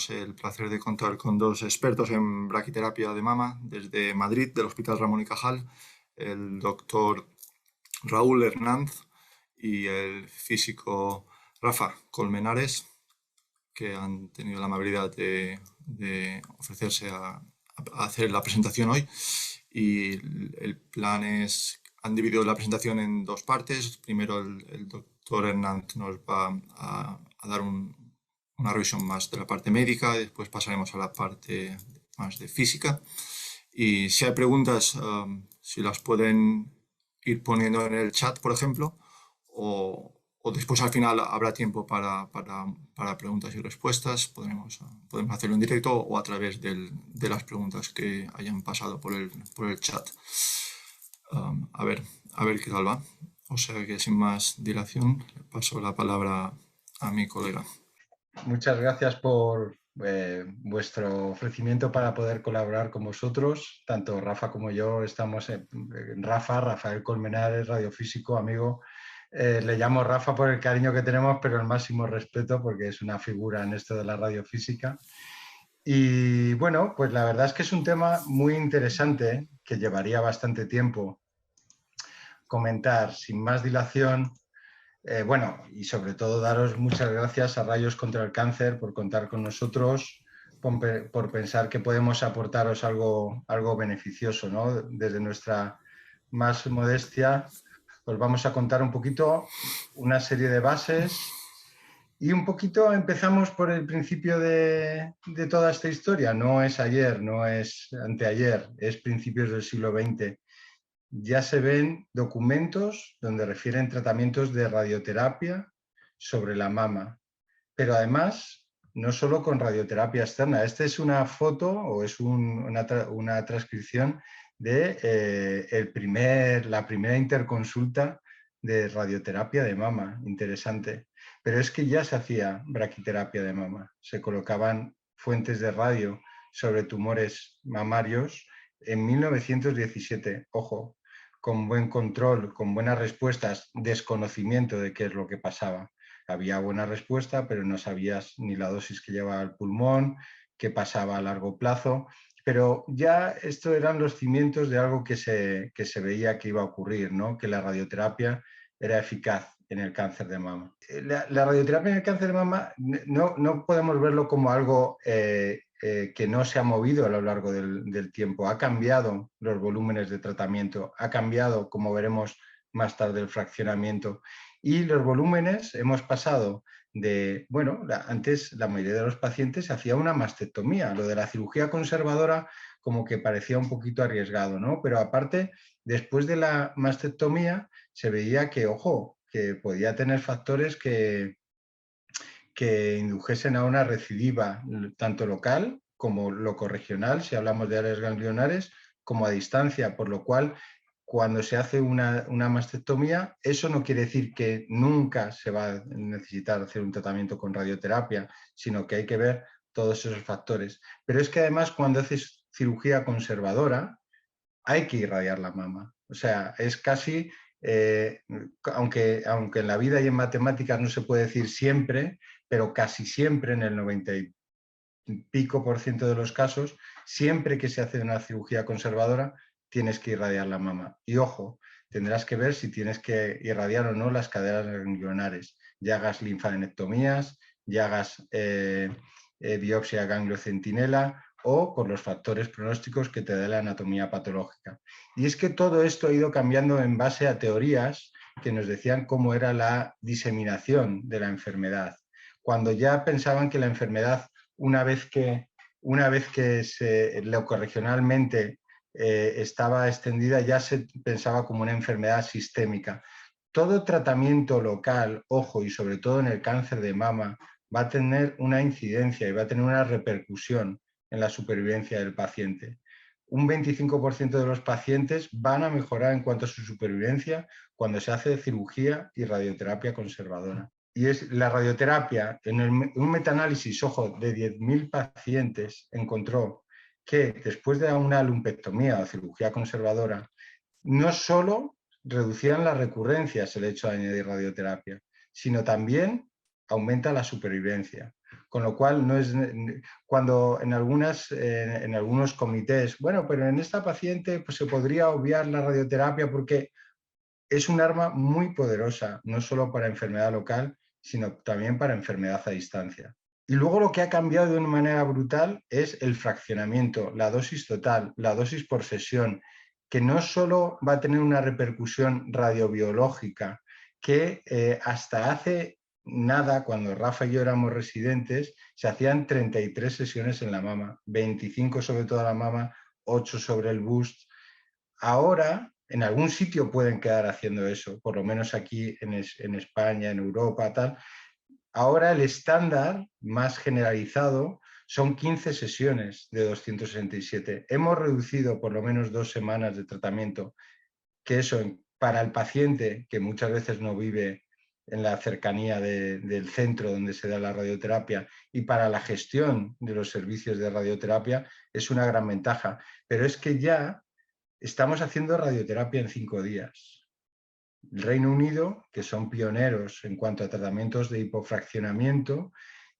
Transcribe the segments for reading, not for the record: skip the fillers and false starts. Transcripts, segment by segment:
tenemos el placer de contar con dos expertos en braquiterapia de mama desde Madrid, del Hospital Ramón y Cajal, el doctor Raúl Hernández y el físico Rafa Colmenares, que han tenido la amabilidad de ofrecerse a hacer la presentación hoy. Y el plan es, han dividido la presentación en dos partes. Primero el doctor Hernández nos va a dar una revisión más de la parte médica, y después pasaremos a la parte más de física. Y si hay preguntas, si las pueden ir poniendo en el chat, por ejemplo, o después al final habrá tiempo para preguntas y respuestas. Podemos hacerlo en directo o a través de las preguntas que hayan pasado por el chat. A ver qué tal va. O sea que sin más dilación, le paso la palabra a mi colega. Muchas gracias por vuestro ofrecimiento para poder colaborar con vosotros. Tanto Rafa como yo estamos en Rafael Colmenares, radiofísico, amigo. Le llamo Rafa por el cariño que tenemos, pero el máximo respeto porque es una figura en esto de la radiofísica. Y bueno, pues la verdad es que es un tema muy interesante que llevaría bastante tiempo comentar. Sin más dilación, bueno, y sobre todo daros muchas gracias a Rayos contra el Cáncer por contar con nosotros, por pensar que podemos aportaros algo beneficioso, ¿no? Desde nuestra más modestia, os vamos a contar un poquito una serie de bases y un poquito empezamos por el principio de toda esta historia. No es ayer, no es anteayer, es principios del siglo XX. Ya se ven documentos donde refieren tratamientos de radioterapia sobre la mama, pero además no solo con radioterapia externa. Esta es una foto o es una transcripción de la primera interconsulta de radioterapia de mama. Interesante. Pero es que ya se hacía braquiterapia de mama. Se colocaban fuentes de radio sobre tumores mamarios en 1917. Ojo, con buen control, con buenas respuestas, desconocimiento de qué es lo que pasaba. Había buena respuesta, pero no sabías ni la dosis que llevaba al pulmón, qué pasaba a largo plazo. Pero ya estos eran los cimientos de algo que se veía que iba a ocurrir, ¿no? Que la radioterapia era eficaz en el cáncer de mama. La radioterapia en el cáncer de mama no podemos verlo como algo que no se ha movido a lo largo del tiempo. Ha cambiado los volúmenes de tratamiento, ha cambiado, como veremos más tarde, el fraccionamiento. Y los volúmenes hemos pasado de, bueno, antes la mayoría de los pacientes hacía una mastectomía. Lo de la cirugía conservadora como que parecía un poquito arriesgado, ¿no? Pero aparte, después de la mastectomía se veía que, ojo, que podía tener factores que indujesen a una recidiva tanto local como locorregional, si hablamos de áreas ganglionares, como a distancia, por lo cual cuando se hace una mastectomía, eso no quiere decir que nunca se va a necesitar hacer un tratamiento con radioterapia, sino que hay que ver todos esos factores. Pero es que además cuando haces cirugía conservadora, hay que irradiar la mama. O sea, es casi, aunque en la vida y en matemáticas no se puede decir siempre, pero casi siempre, en el 90 y pico por ciento de los casos, siempre que se hace una cirugía conservadora, tienes que irradiar la mama. Y ojo, tendrás que ver si tienes que irradiar o no las caderas ganglionares. Ya hagas linfadenectomías, ya hagas biopsia gangliocentinela o por los factores pronósticos que te da la anatomía patológica. Y es que todo esto ha ido cambiando en base a teorías que nos decían cómo era la diseminación de la enfermedad. Cuando ya pensaban que la enfermedad, una vez que locorregionalmente estaba extendida, ya se pensaba como una enfermedad sistémica. Todo tratamiento local, ojo, y sobre todo en el cáncer de mama, va a tener una incidencia y va a tener una repercusión en la supervivencia del paciente. Un 25% de los pacientes van a mejorar en cuanto a su supervivencia cuando se hace cirugía y radioterapia conservadora. Y es la radioterapia, en un metaanálisis, ojo, de 10.000 pacientes, encontró que después de una lumpectomía o cirugía conservadora, no solo reducían las recurrencias el hecho de añadir radioterapia, sino también aumenta la supervivencia. Con lo cual, no es cuando en algunos comités, bueno, pero en esta paciente pues, se podría obviar la radioterapia porque es un arma muy poderosa, no solo para enfermedad local, sino también para enfermedad a distancia. Y luego lo que ha cambiado de una manera brutal es el fraccionamiento, la dosis total, la dosis por sesión, que no solo va a tener una repercusión radiobiológica, que hasta hace nada, cuando Rafa y yo éramos residentes, se hacían 33 sesiones en la mama, 25 sobre toda la mama, 8 sobre el bust. Ahora, en algún sitio pueden quedar haciendo eso, por lo menos aquí en España, en Europa, tal. Ahora el estándar más generalizado son 15 sesiones de 267. Hemos reducido por lo menos 2 semanas de tratamiento, que eso para el paciente, que muchas veces no vive en la cercanía del centro donde se da la radioterapia, y para la gestión de los servicios de radioterapia, es una gran ventaja. Pero es que ya estamos haciendo radioterapia en 5 días. El Reino Unido, que son pioneros en cuanto a tratamientos de hipofraccionamiento,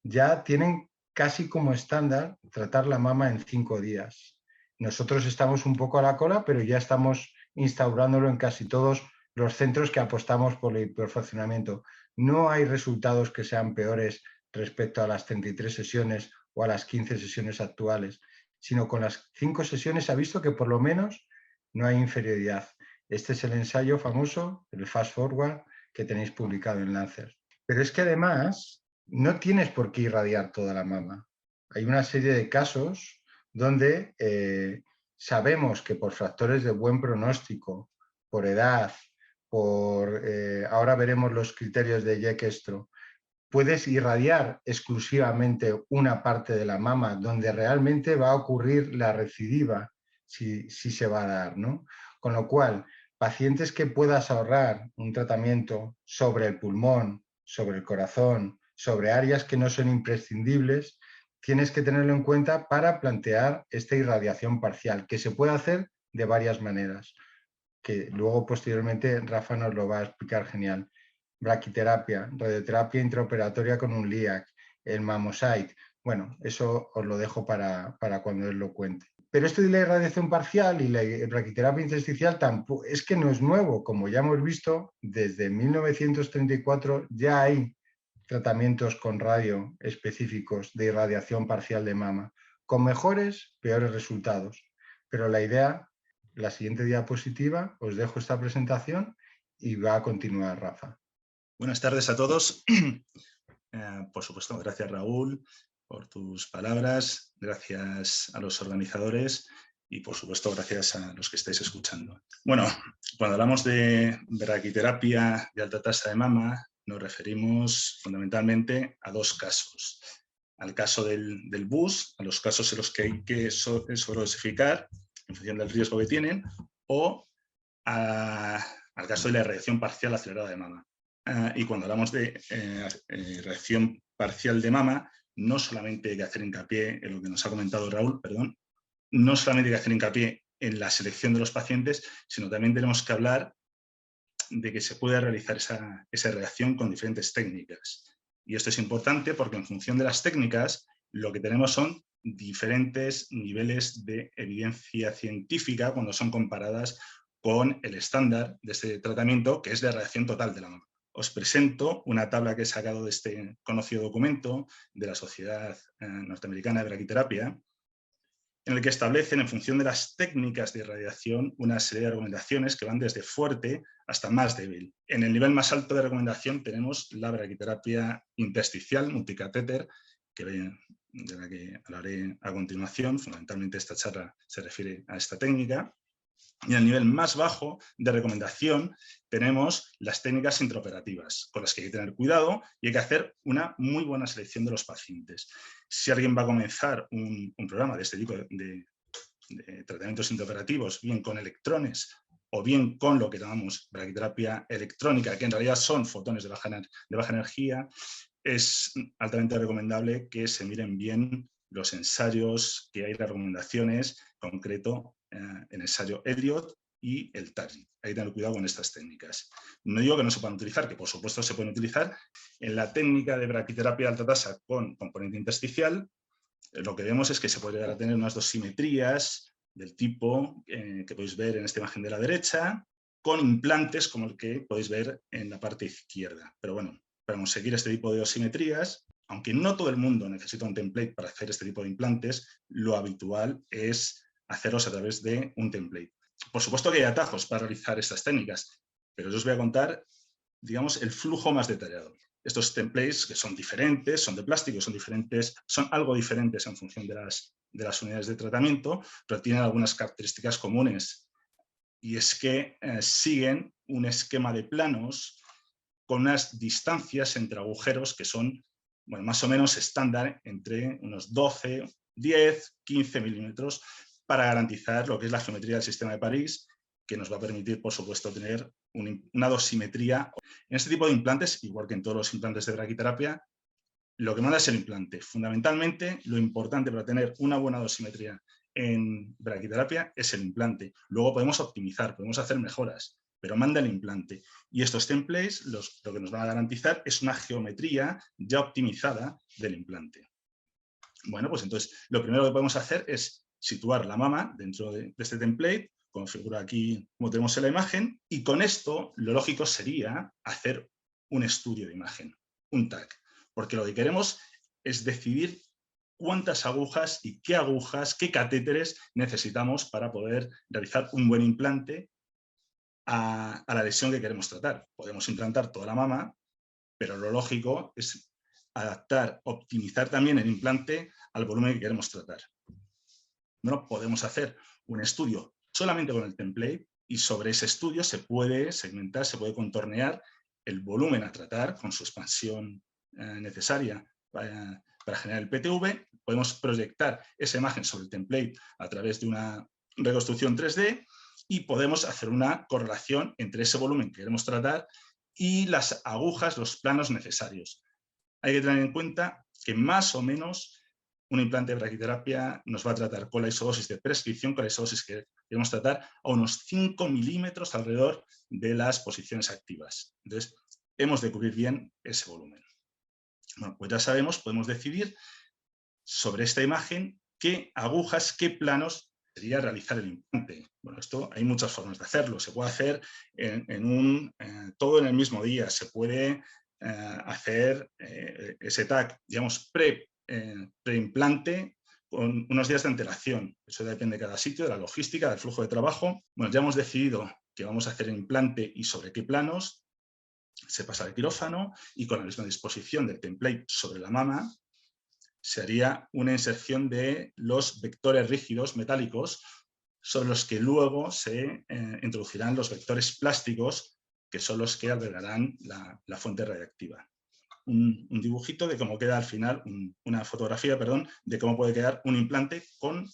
ya tienen casi como estándar tratar la mama en 5 días. Nosotros estamos un poco a la cola, pero ya estamos instaurándolo en casi todos los centros que apostamos por el hipofraccionamiento. No hay resultados que sean peores respecto a las 33 sesiones o a las 15 sesiones actuales, sino con las 5 sesiones se ha visto que por lo menos no hay inferioridad. Este es el ensayo famoso, el Fast Forward, que tenéis publicado en Lancet. Pero es que además no tienes por qué irradiar toda la mama. Hay una serie de casos donde sabemos que por factores de buen pronóstico, por edad, ahora veremos los criterios de Jeck-Estro, puedes irradiar exclusivamente una parte de la mama donde realmente va a ocurrir la recidiva, si se va a dar, ¿no? Con lo cual, pacientes que puedas ahorrar un tratamiento sobre el pulmón, sobre el corazón, sobre áreas que no son imprescindibles, tienes que tenerlo en cuenta para plantear esta irradiación parcial, que se puede hacer de varias maneras, que luego posteriormente Rafa nos lo va a explicar genial. Braquiterapia, radioterapia intraoperatoria con un LIAC, el Mamosite. Bueno, eso os lo dejo para cuando él lo cuente. Pero esto de la irradiación parcial y la braquiterapia intersticial tampoco, es que no es nuevo. Como ya hemos visto, desde 1934 ya hay tratamientos con radio específicos de irradiación parcial de mama, con mejores, peores resultados. Pero la idea, la siguiente diapositiva, os dejo esta presentación y va a continuar Rafa. Buenas tardes a todos. Por supuesto, gracias Raúl por tus palabras, gracias a los organizadores y por supuesto gracias a los que estáis escuchando. Bueno, cuando hablamos de braquiterapia de alta tasa de mama, nos referimos fundamentalmente a 2 casos. Al caso del BUS, a los casos en los que hay que sobredosificar en función del riesgo que tienen, o al caso de la irradiación parcial acelerada de mama. Y cuando hablamos de reacción parcial de mama, no solamente hay que hacer hincapié en lo que nos ha comentado Raúl, perdón, no solamente hay que hacer hincapié en la selección de los pacientes, sino también tenemos que hablar de que se puede realizar esa reacción con diferentes técnicas. Y esto es importante porque en función de las técnicas, lo que tenemos son diferentes niveles de evidencia científica cuando son comparadas con el estándar de este tratamiento, que es de reacción total de la mama. Os presento una tabla que he sacado de este conocido documento de la Sociedad Norteamericana de Braquiterapia, en el que establecen, en función de las técnicas de irradiación, una serie de recomendaciones que van desde fuerte hasta más débil. En el nivel más alto de recomendación tenemos la braquiterapia intersticial multicatéter, de la que hablaré a continuación. Fundamentalmente esta charla se refiere a esta técnica. Y en el nivel más bajo de recomendación tenemos las técnicas intraoperativas, con las que hay que tener cuidado y hay que hacer una muy buena selección de los pacientes. Si alguien va a comenzar un programa de este tipo de tratamientos intraoperativos, bien con electrones o bien con lo que llamamos braquiterapia electrónica, que en realidad son fotones de baja energía, es altamente recomendable que se miren bien los ensayos que hay, las recomendaciones, en concreto el ensayo Elliot y el target. Hay que tener cuidado con estas técnicas. No digo que no se puedan utilizar, que por supuesto se pueden utilizar. En la técnica de braquiterapia de alta tasa con componente intersticial, lo que vemos es que se puede llegar a tener unas dosimetrías del tipo que podéis ver en esta imagen de la derecha, con implantes como el que podéis ver en la parte izquierda. Pero bueno, para conseguir este tipo de dosimetrías, aunque no todo el mundo necesita un template para hacer este tipo de implantes, lo habitual es hacerlos a través de un template. Por supuesto que hay atajos para realizar estas técnicas, pero yo os voy a contar, digamos, el flujo más detallado. Estos templates, que son diferentes, son de plástico, son diferentes, son algo diferentes en función de las unidades de tratamiento, pero tienen algunas características comunes. Y es que siguen un esquema de planos con unas distancias entre agujeros que son, bueno, más o menos estándar, entre unos 12, 10, 15 milímetros, para garantizar lo que es la geometría del sistema de París, que nos va a permitir, por supuesto, tener una dosimetría. En este tipo de implantes, igual que en todos los implantes de braquiterapia, lo que manda es el implante. Fundamentalmente, lo importante para tener una buena dosimetría en braquiterapia es el implante. Luego podemos optimizar, podemos hacer mejoras, pero manda el implante. Y estos templates lo que nos van a garantizar es una geometría ya optimizada del implante. Bueno, pues entonces lo primero que podemos hacer es situar la mama dentro de este template, como figura aquí, como tenemos en la imagen, y con esto lo lógico sería hacer un estudio de imagen, un TAC, porque lo que queremos es decidir cuántas agujas y qué catéteres necesitamos para poder realizar un buen implante a la lesión que queremos tratar. Podemos implantar toda la mama, pero lo lógico es adaptar, optimizar también el implante al volumen que queremos tratar. Bueno, podemos hacer un estudio solamente con el template y sobre ese estudio se puede segmentar, se puede contornear el volumen a tratar con su expansión necesaria para generar el PTV. Podemos proyectar esa imagen sobre el template a través de una reconstrucción 3D y podemos hacer una correlación entre ese volumen que queremos tratar y las agujas, los planos necesarios. Hay que tener en cuenta que más o menos un implante de braquiterapia nos va a tratar con la isodosis de prescripción, con la isodosis que queremos tratar, a unos 5 milímetros alrededor de las posiciones activas. Entonces, hemos de cubrir bien ese volumen. Bueno, pues ya sabemos, podemos decidir sobre esta imagen qué agujas, qué planos sería realizar el implante. Bueno, esto hay muchas formas de hacerlo. Se puede hacer todo en el mismo día. Se puede hacer ese TAC, digamos, preimplante con unos días de antelación. Eso depende de cada sitio, de la logística, del flujo de trabajo. Bueno, ya hemos decidido que vamos a hacer el implante y sobre qué planos. Se pasa al quirófano y con la misma disposición del template sobre la mama se haría una inserción de los vectores rígidos metálicos sobre los que luego se introducirán los vectores plásticos, que son los que albergarán la fuente radiactiva. Un dibujito de cómo queda al final, una fotografía, perdón, de cómo puede quedar un implante con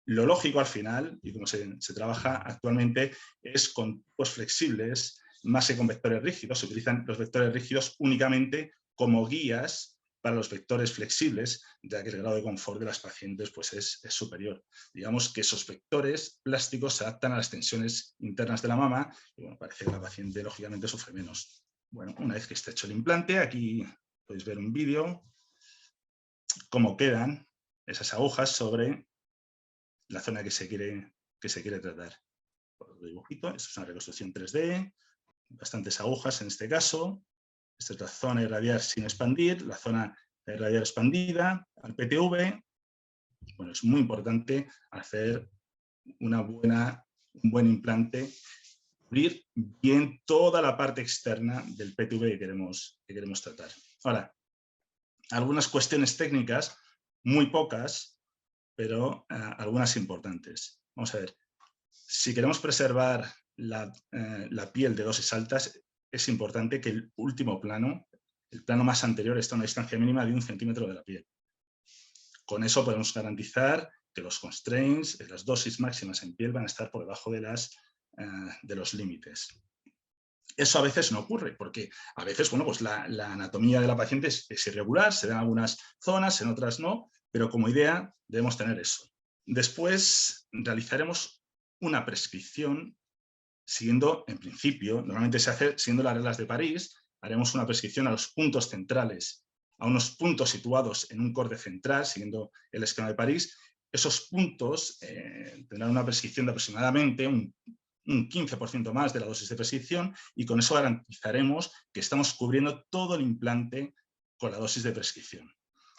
lo lógico al final, y como se trabaja actualmente, es con tubos flexibles, más que con vectores rígidos. Se utilizan los vectores rígidos únicamente como guías para los vectores flexibles, ya que el grado de confort de las pacientes pues, es superior. Digamos que esos vectores plásticos se adaptan a las tensiones internas de la mama y bueno, parece que la paciente lógicamente sufre menos. Bueno, una vez que esté hecho el implante, aquí podéis ver un vídeo, cómo quedan esas agujas sobre la zona que se quiere tratar. Por el dibujito, esto es una reconstrucción 3D, bastantes agujas en este caso. Esta es la zona irradiar sin expandir, la zona irradiar expandida, al PTV. Bueno, es muy importante hacer un buen implante, cubrir bien toda la parte externa del PTV que queremos tratar. Ahora, algunas cuestiones técnicas, muy pocas, pero algunas importantes. Vamos a ver, si queremos preservar la piel de dosis altas, es importante que el último plano, el plano más anterior, esté a una distancia mínima de 1 centímetro de la piel. Con eso podemos garantizar que los constraints, las dosis máximas en piel van a estar por debajo de los límites. Eso a veces no ocurre, porque a veces bueno, pues la anatomía de la paciente es irregular, se dan algunas zonas, en otras no, pero como idea debemos tener eso. Después realizaremos una prescripción siguiendo, en principio, normalmente se hace siguiendo las reglas de París, haremos una prescripción a los puntos centrales, a unos puntos situados en un corde central, siguiendo el esquema de París. Esos puntos tendrán una prescripción de aproximadamente un 15% más de la dosis de prescripción, y con eso garantizaremos que estamos cubriendo todo el implante con la dosis de prescripción.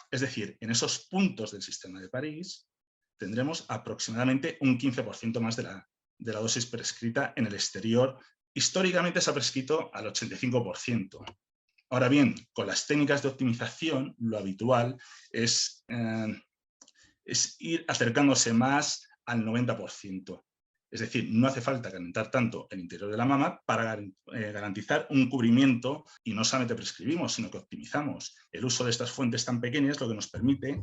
Es decir, en esos puntos del sistema de París tendremos aproximadamente un 15% más de la dosis prescrita en el exterior. Históricamente se ha prescrito al 85%. Ahora bien, con las técnicas de optimización, lo habitual es ir acercándose más al 90%. Es decir, no hace falta calentar tanto el interior de la mama para garantizar un cubrimiento, y no solamente prescribimos, sino que optimizamos. El uso de estas fuentes tan pequeñas lo que nos permite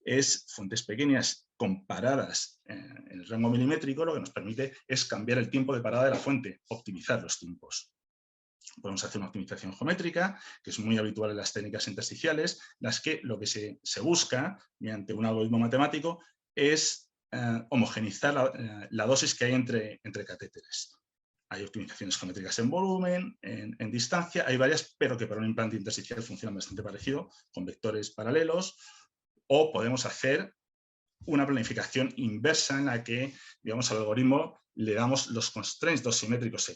es, fuentes pequeñas comparadas en el rango milimétrico, lo que nos permite es cambiar el tiempo de parada de la fuente, optimizar los tiempos. Podemos hacer una optimización geométrica, que es muy habitual en las técnicas intersticiales, las que lo que se busca mediante un algoritmo matemático es homogeneizar la dosis que hay entre catéteres. Hay optimizaciones geométricas en volumen, en distancia, hay varias, pero que para un implante intersticial funcionan bastante parecido, con vectores paralelos, o podemos hacer una planificación inversa en la que, digamos, al algoritmo le damos los constraints dosimétricos que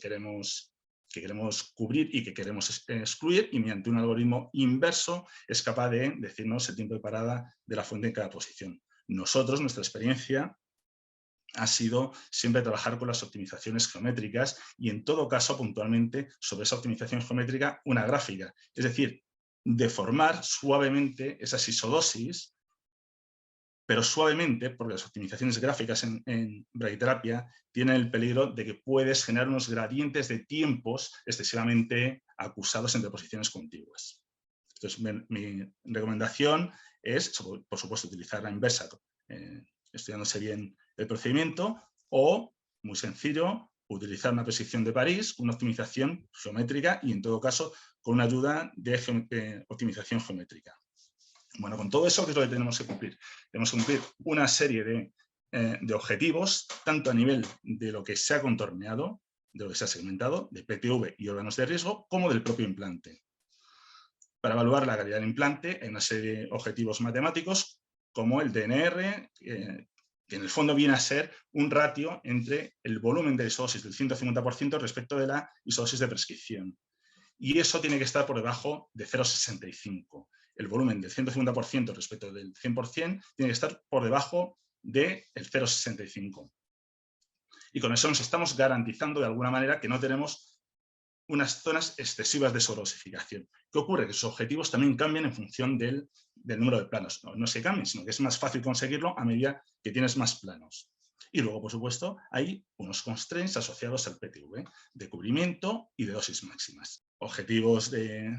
queremos cubrir y que queremos excluir, y mediante un algoritmo inverso es capaz de decirnos el tiempo de parada de la fuente en cada posición. Nosotros, nuestra experiencia ha sido siempre trabajar con las optimizaciones geométricas, y en todo caso, puntualmente, sobre esa optimización geométrica, una gráfica. Es decir, deformar suavemente esas isodosis, pero suavemente, porque las optimizaciones gráficas en braquiterapia tienen el peligro de que puedes generar unos gradientes de tiempos excesivamente acusados entre posiciones contiguas. Entonces, mi recomendación es, por supuesto, utilizar la inversa, estudiándose bien el procedimiento, o, muy sencillo, utilizar una prescripción de París, una optimización geométrica, y en todo caso con una ayuda de optimización geométrica. Bueno, con todo eso, ¿qué es lo que tenemos que cumplir? Tenemos que cumplir una serie de objetivos, tanto a nivel de lo que se ha contorneado, de lo que se ha segmentado, de PTV y órganos de riesgo, como del propio implante. Para evaluar la calidad del implante hay una serie de objetivos matemáticos, como el DNR, que en el fondo viene a ser un ratio entre el volumen de isodosis del 150% respecto de la isodosis de prescripción. Y eso tiene que estar por debajo de 0,65. El volumen del 150% respecto del 100% tiene que estar por debajo del 0,65. Y con eso nos estamos garantizando de alguna manera que no tenemos unas zonas excesivas de sobredosificación. ¿Qué ocurre? Que sus objetivos también cambian en función del número de planos. No es que cambien, sino que es más fácil conseguirlo a medida que tienes más planos. Y luego, por supuesto, hay unos constraints asociados al PTV, de cubrimiento y de dosis máximas. Objetivos de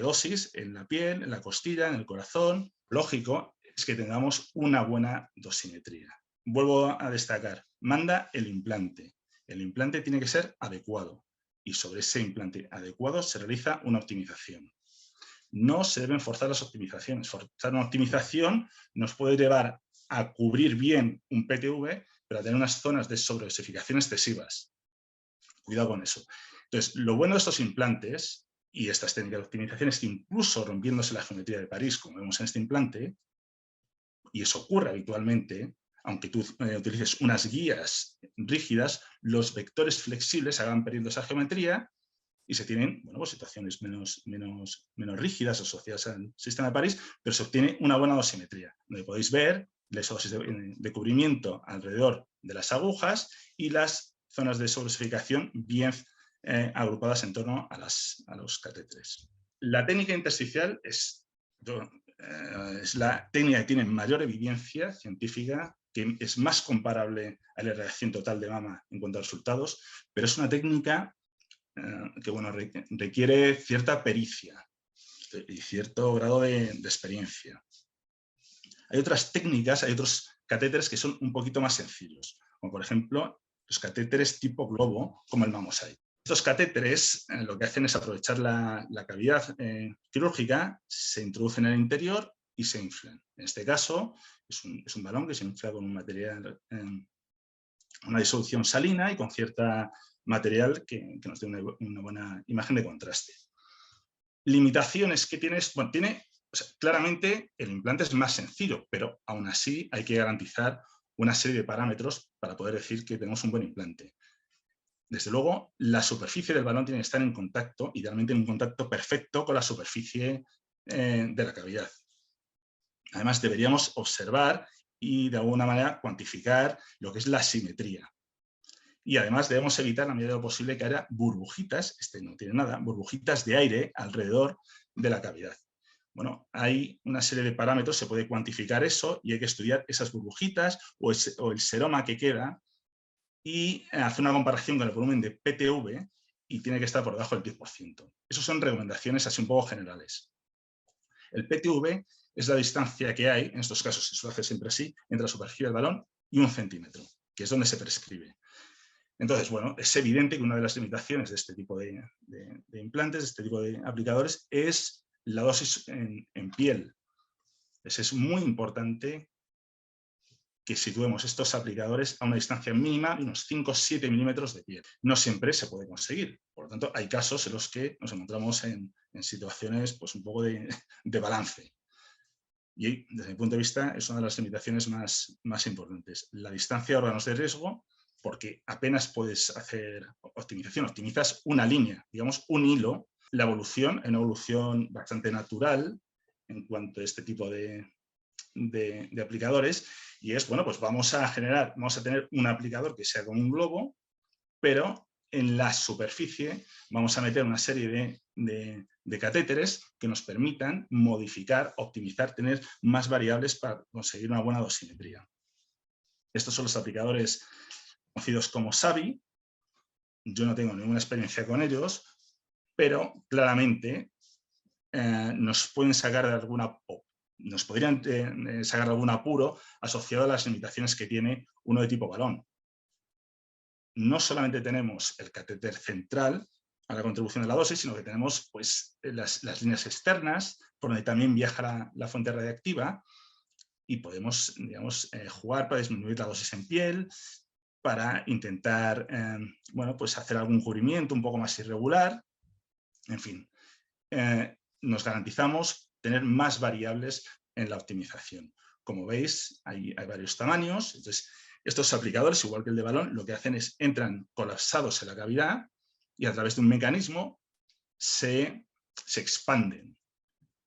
dosis en la piel, en la costilla, en el corazón. Lógico es que tengamos una buena dosimetría. Vuelvo a destacar, manda el implante. El implante tiene que ser adecuado, y sobre ese implante adecuado se realiza una optimización. No se deben forzar las optimizaciones. Forzar una optimización nos puede llevar a cubrir bien un PTV, pero a tener unas zonas de sobredosificación excesivas. Cuidado con eso. Entonces, lo bueno de estos implantes y estas técnicas de optimización es que, incluso rompiéndose la geometría de París, como vemos en este implante, y eso ocurre habitualmente, aunque tú utilices unas guías rígidas, los vectores flexibles acaban perdiendo esa geometría y se tienen, bueno, pues situaciones menos rígidas asociadas al sistema de París, pero se obtiene una buena dosimetría, donde podéis ver la isodosis de cubrimiento alrededor de las agujas y las zonas de sobredosificación bien agrupadas en torno a los catéteres. La técnica intersticial es la técnica que tiene mayor evidencia científica, que es más comparable a la irradiación total de mama en cuanto a resultados, pero es una técnica que, bueno, requiere cierta pericia y cierto grado de experiencia. Hay otras técnicas, hay otros catéteres que son un poquito más sencillos, como por ejemplo los catéteres tipo globo, como el Mammocyte. Estos catéteres lo que hacen es aprovechar la cavidad quirúrgica, se introducen en el interior y se inflan. En este caso es un balón que se infla con un material, una disolución salina y con cierta material que nos dé una buena imagen de contraste. Limitaciones que tienes, bueno, o sea, claramente el implante es más sencillo, pero aún así hay que garantizar una serie de parámetros para poder decir que tenemos un buen implante. Desde luego, la superficie del balón tiene que estar en contacto, idealmente en un contacto perfecto con la superficie de la cavidad. Además, deberíamos observar y de alguna manera cuantificar lo que es la simetría. Y además debemos evitar a la medida de lo posible que haya burbujitas, no tiene nada, burbujitas de aire alrededor de la cavidad. Bueno, hay una serie de parámetros, se puede cuantificar eso y hay que estudiar esas burbujitas o el seroma que queda y hacer una comparación con el volumen de PTV y tiene que estar por debajo del 10%. Esas son recomendaciones así un poco generales. El PTV es la distancia que hay, en estos casos se suele hacer siempre así, entre la superficie del balón y 1 centímetro, que es donde se prescribe. Entonces, bueno, es evidente que una de las limitaciones de este tipo de implantes, de este tipo de aplicadores, es la dosis en piel. Entonces, es muy importante que situemos estos aplicadores a una distancia mínima de unos 5 o 7 milímetros de piel. No siempre se puede conseguir. Por lo tanto, hay casos en los que nos encontramos en situaciones pues, un poco de balance. Y desde mi punto de vista es una de las limitaciones más importantes. La distancia a órganos de riesgo, porque apenas puedes hacer optimización, optimizas una línea, digamos un hilo. La evolución, es una evolución bastante natural en cuanto a este tipo de aplicadores, y es, bueno, pues vamos a tener un aplicador que sea como un globo, pero en la superficie vamos a meter una serie de catéteres que nos permitan modificar, optimizar, tener más variables para conseguir una buena dosimetría. Estos son los aplicadores conocidos como SAVI. Yo no tengo ninguna experiencia con ellos, pero claramente nos podrían sacar de algún apuro asociado a las limitaciones que tiene uno de tipo balón. No solamente tenemos el catéter central a la contribución de la dosis, sino que tenemos pues, las líneas externas, por donde también viaja la fuente radiactiva, y podemos, digamos, jugar para disminuir la dosis en piel, para intentar bueno, pues hacer algún cubrimiento un poco más irregular. En fin, nos garantizamos tener más variables en la optimización. Como veis, hay varios tamaños. Entonces, estos aplicadores, igual que el de balón, lo que hacen es entran colapsados en la cavidad y a través de un mecanismo se expanden.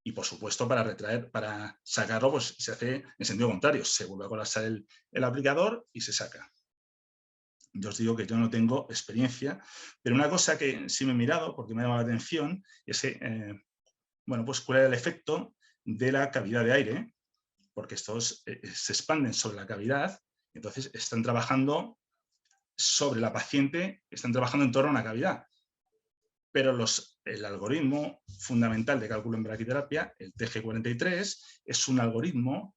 Y, por supuesto, para sacarlo, pues se hace en sentido contrario. Se vuelve a colapsar el aplicador y se saca. Yo os digo que yo no tengo experiencia, pero una cosa que sí me he mirado, porque me ha llamado la atención, es que, bueno, pues cuál era el efecto de la cavidad de aire, porque estos se expanden sobre la cavidad, entonces están trabajando sobre la paciente, están trabajando en torno a una cavidad. Pero el algoritmo fundamental de cálculo en braquiterapia, el TG43, es un algoritmo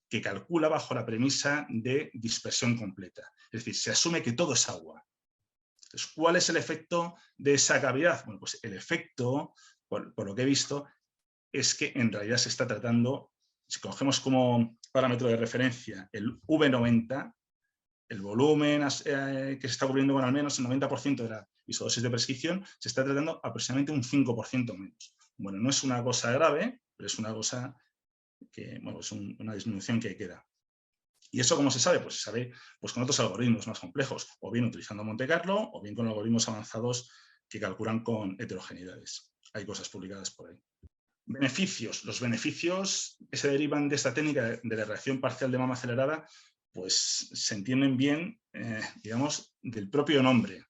que calcula bajo la premisa de dispersión completa. Es decir, se asume que todo es agua. Entonces, ¿cuál es el efecto de esa cavidad? Bueno, pues el efecto, por lo que he visto, es que en realidad se está tratando, si cogemos como parámetro de referencia el V90, el volumen que se está cubriendo con al menos el 90% de la isodosis de prescripción, se está tratando aproximadamente un 5% menos. Bueno, no es una cosa grave, pero es una cosa que, bueno, es una disminución que queda. ¿Y eso cómo se sabe? Pues se sabe pues, con otros algoritmos más complejos, o bien utilizando Monte Carlo, o bien con algoritmos avanzados que calculan con heterogeneidades. Hay cosas publicadas por ahí. Beneficios. Los beneficios que se derivan de esta técnica de la reacción parcial de mama acelerada, pues se entienden bien, digamos, del propio nombre.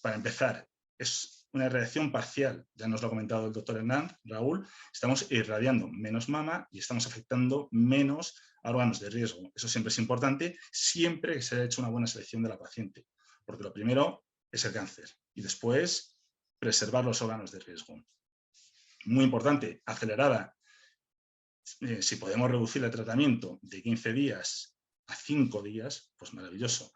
Para empezar, es una reacción parcial, ya nos lo ha comentado el doctor Hernández, Raúl, estamos irradiando menos mama y estamos afectando menos a órganos de riesgo. Eso siempre es importante, siempre que se haya hecho una buena selección de la paciente, porque lo primero es el cáncer y después preservar los órganos de riesgo. Muy importante, acelerada. Si podemos reducir el tratamiento de 15 días a 5 días, pues maravilloso.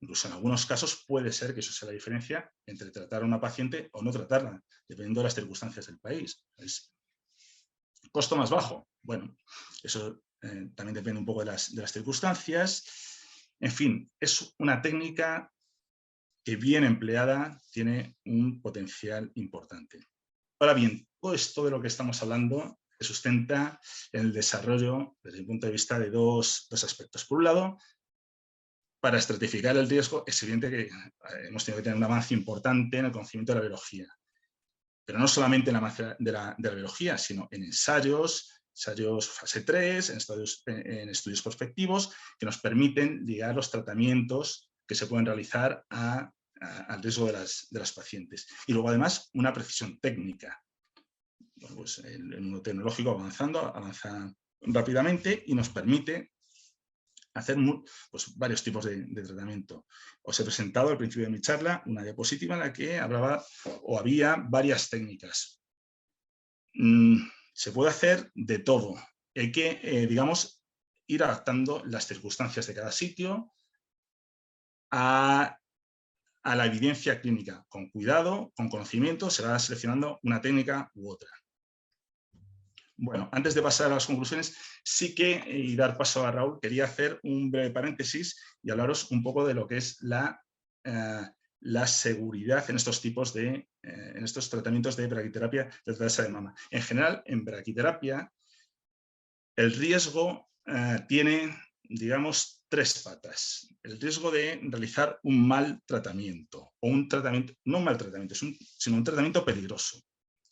Incluso en algunos casos puede ser que eso sea la diferencia entre tratar a una paciente o no tratarla, dependiendo de las circunstancias del país. Es costo más bajo. Bueno, eso también depende un poco de las circunstancias. En fin, es una técnica que bien empleada tiene un potencial importante. Ahora bien, todo esto de lo que estamos hablando se sustenta en el desarrollo, desde mi punto de vista, de dos aspectos. Por un lado, para estratificar el riesgo es evidente que hemos tenido que tener un avance importante en el conocimiento de la biología, pero no solamente en de la biología, sino en ensayos fase 3, en estudios prospectivos, que nos permiten ligar los tratamientos que se pueden realizar al riesgo de las pacientes. Y luego, además, una precisión técnica. Bueno, pues el mundo tecnológico avanza rápidamente y nos permite hacer pues, varios tipos de tratamiento. Os he presentado al principio de mi charla una diapositiva en la que había varias técnicas. Se puede hacer de todo. Hay que, digamos, ir adaptando las circunstancias de cada sitio a la evidencia clínica. Con cuidado, con conocimiento, se va seleccionando una técnica u otra. Bueno, antes de pasar a las conclusiones, sí que, y dar paso a Raúl, quería hacer un breve paréntesis y hablaros un poco de lo que es la seguridad en estos en estos tratamientos de braquiterapia de tasa de mama. En general, en braquiterapia, el riesgo tiene, digamos, tres patas. El riesgo de realizar un mal tratamiento, o un tratamiento, no un mal tratamiento, sino un tratamiento peligroso.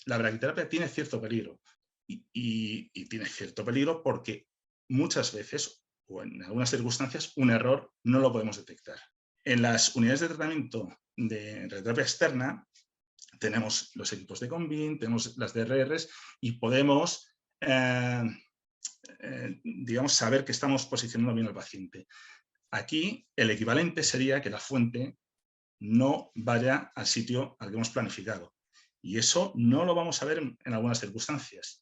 La braquiterapia tiene cierto peligro. Y tiene cierto peligro porque muchas veces, o en algunas circunstancias, un error no lo podemos detectar. En las unidades de tratamiento de radioterapia externa tenemos los equipos de Convin, tenemos las DRRs y podemos, digamos, saber que estamos posicionando bien al paciente. Aquí el equivalente sería que la fuente no vaya al sitio al que hemos planificado. Y eso no lo vamos a ver en algunas circunstancias.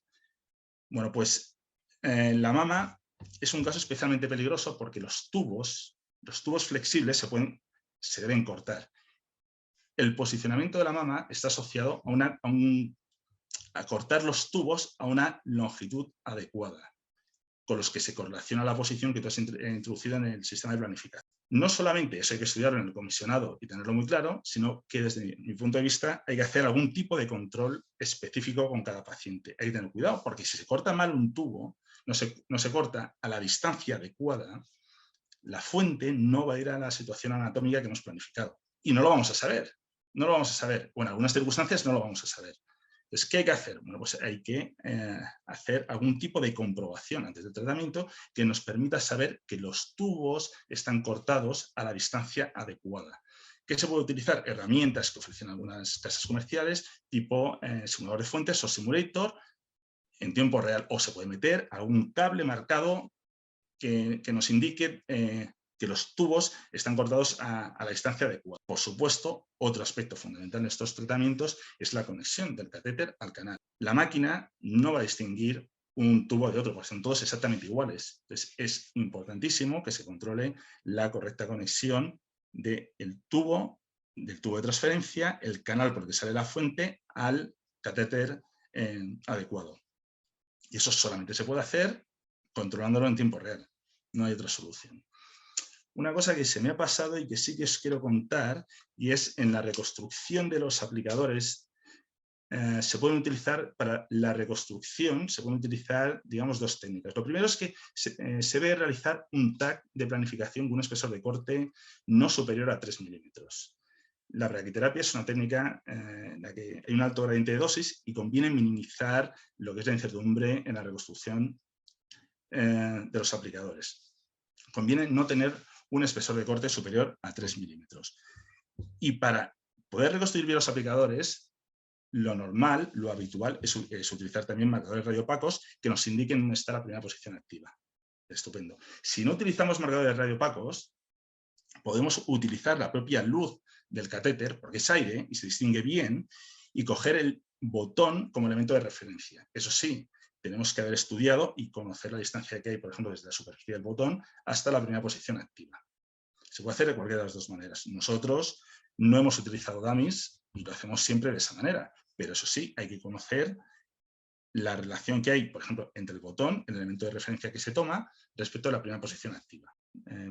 Bueno, pues la mama es un caso especialmente peligroso porque los tubos flexibles se deben cortar. El posicionamiento de la mama está asociado a cortar los tubos a una longitud adecuada, con los que se correlaciona la posición que tú has introducido en el sistema de planificación. No solamente eso hay que estudiarlo en el comisionado y tenerlo muy claro, sino que desde mi punto de vista hay que hacer algún tipo de control específico con cada paciente. Hay que tener cuidado porque si se corta mal un tubo, no se corta a la distancia adecuada, la fuente no va a ir a la situación anatómica que hemos planificado. Y no lo vamos a saber. No lo vamos a saber. O en algunas circunstancias no lo vamos a saber. Entonces, ¿qué hay que hacer? Bueno, pues hay que hacer algún tipo de comprobación antes del tratamiento que nos permita saber que los tubos están cortados a la distancia adecuada. ¿Qué se puede utilizar? Herramientas que ofrecen algunas casas comerciales, tipo simulador de fuentes o simulator, en tiempo real. O se puede meter algún cable marcado que nos indique que los tubos están cortados a la distancia adecuada. Por supuesto, otro aspecto fundamental en estos tratamientos es la conexión del catéter al canal. La máquina no va a distinguir un tubo de otro, porque son todos exactamente iguales. Entonces, es importantísimo que se controle la correcta conexión del tubo de transferencia, el canal por el que sale la fuente, al catéter adecuado. Y eso solamente se puede hacer controlándolo en tiempo real. No hay otra solución. Una cosa que se me ha pasado y que sí que os quiero contar, y es en la reconstrucción de los aplicadores, se pueden utilizar para la reconstrucción, se pueden utilizar, digamos, dos técnicas. Lo primero es que se debe realizar un TAC de planificación con un espesor de corte no superior a 3 milímetros. La braquiterapia es una técnica en la que hay un alto gradiente de dosis y conviene minimizar lo que es la incertidumbre en la reconstrucción de los aplicadores. Conviene no tener un espesor de corte superior a 3 milímetros. Y para poder reconstruir bien los aplicadores, lo normal, lo habitual, es utilizar también marcadores radiopacos que nos indiquen dónde está la primera posición activa. Estupendo. Si no utilizamos marcadores radiopacos, podemos utilizar la propia luz del catéter, porque es aire y se distingue bien, y coger el botón como elemento de referencia. Eso sí, tenemos que haber estudiado y conocer la distancia que hay, por ejemplo, desde la superficie del botón hasta la primera posición activa. Se puede hacer de cualquiera de las dos maneras. Nosotros no hemos utilizado dummies y lo hacemos siempre de esa manera, pero eso sí, hay que conocer la relación que hay, por ejemplo, entre el botón, el elemento de referencia que se toma, respecto a la primera posición activa.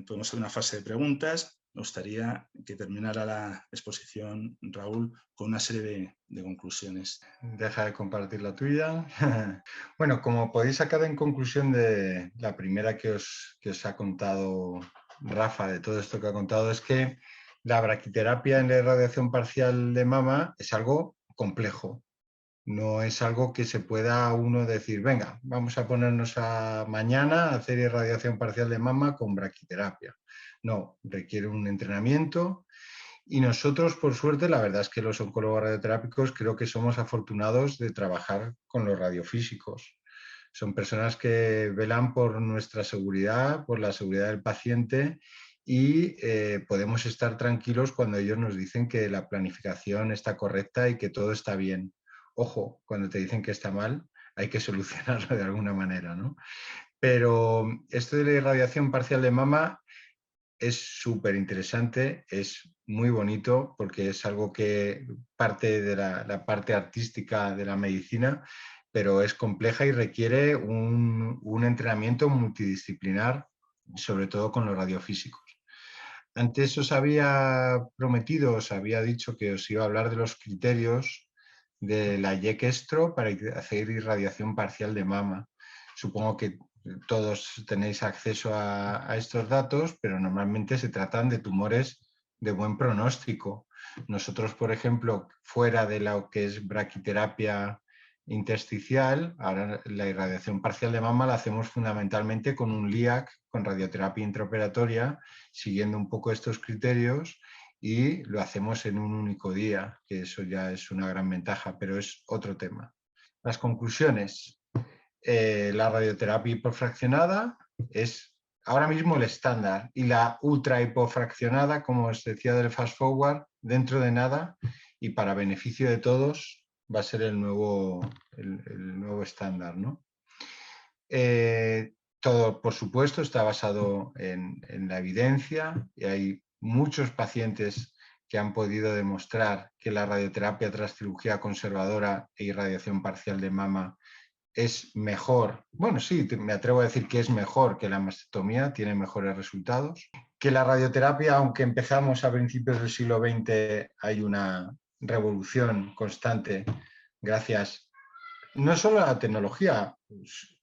Podemos hacer una fase de preguntas. me gustaría que terminara la exposición, Raúl, con una serie de conclusiones. Deja de compartir la tuya. Bueno, como podéis sacar en conclusión de la primera que os ha contado Rafa, de todo esto que ha contado, es que la braquiterapia en la irradiación parcial de mama es algo complejo. No es algo que se pueda uno decir, venga, vamos a ponernos mañana a hacer irradiación parcial de mama con braquiterapia. No, requiere un entrenamiento y nosotros, por suerte, la verdad es que los oncólogos radioterápicos creo que somos afortunados de trabajar con los radiofísicos. Son personas que velan por nuestra seguridad, por la seguridad del paciente y podemos estar tranquilos cuando ellos nos dicen que la planificación está correcta y que todo está bien. Ojo, cuando te dicen que está mal, hay que solucionarlo de alguna manera, ¿no? Pero esto de la irradiación parcial de mama es súper interesante, es muy bonito porque es algo que parte de la parte artística de la medicina, pero es compleja y requiere un entrenamiento multidisciplinar, sobre todo con los radiofísicos. Antes os había prometido, os había dicho que os iba a hablar de los criterios de la YEC-ESTRO para hacer irradiación parcial de mama. Supongo que todos tenéis acceso a estos datos, pero normalmente se tratan de tumores de buen pronóstico. Nosotros, por ejemplo, fuera de lo que es braquiterapia intersticial, ahora la irradiación parcial de mama la hacemos fundamentalmente con un LIAC, con radioterapia intraoperatoria, siguiendo un poco estos criterios, y lo hacemos en un único día, que eso ya es una gran ventaja, pero es otro tema. Las conclusiones. La radioterapia hipofraccionada es ahora mismo el estándar y la ultra hipofraccionada, como os decía del fast forward, dentro de nada y para beneficio de todos va a ser el nuevo estándar, ¿no? Todo, por supuesto, está basado en la evidencia y hay muchos pacientes que han podido demostrar que la radioterapia tras cirugía conservadora e irradiación parcial de mama es mejor, bueno, sí, me atrevo a decir que es mejor que la mastectomía, tiene mejores resultados. Que la radioterapia, aunque empezamos a principios del siglo XX, hay una revolución constante gracias no solo a la tecnología,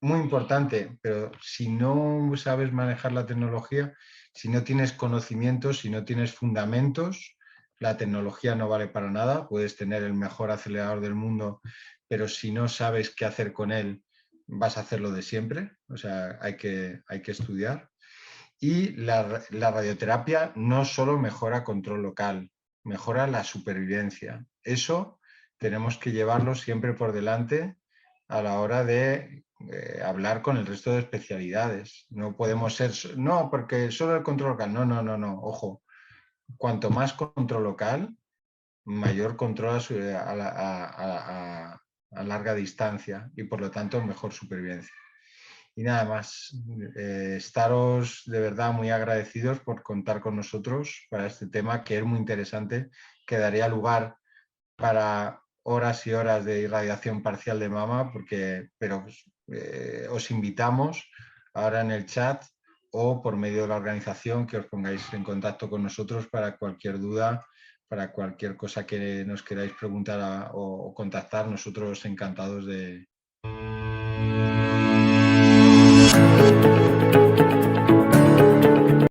muy importante, pero si no sabes manejar la tecnología, si no tienes conocimientos, si no tienes fundamentos, la tecnología no vale para nada. Puedes tener el mejor acelerador del mundo, pero si no sabes qué hacer con él, vas a hacerlo de siempre. O sea, hay que estudiar. Y la radioterapia no solo mejora control local, mejora la supervivencia. Eso tenemos que llevarlo siempre por delante a la hora de hablar con el resto de especialidades. No podemos ser, no, porque solo el control local. No, no, no, no. Ojo, cuanto más control local, mayor control a larga distancia y por lo tanto mejor supervivencia. Y nada más, estaros de verdad muy agradecidos por contar con nosotros para este tema que es muy interesante, que daría lugar para horas y horas de irradiación parcial de mama, pero os invitamos ahora en el chat o por medio de la organización que os pongáis en contacto con nosotros para cualquier duda, para cualquier cosa que nos queráis preguntar o contactar, nosotros encantados de...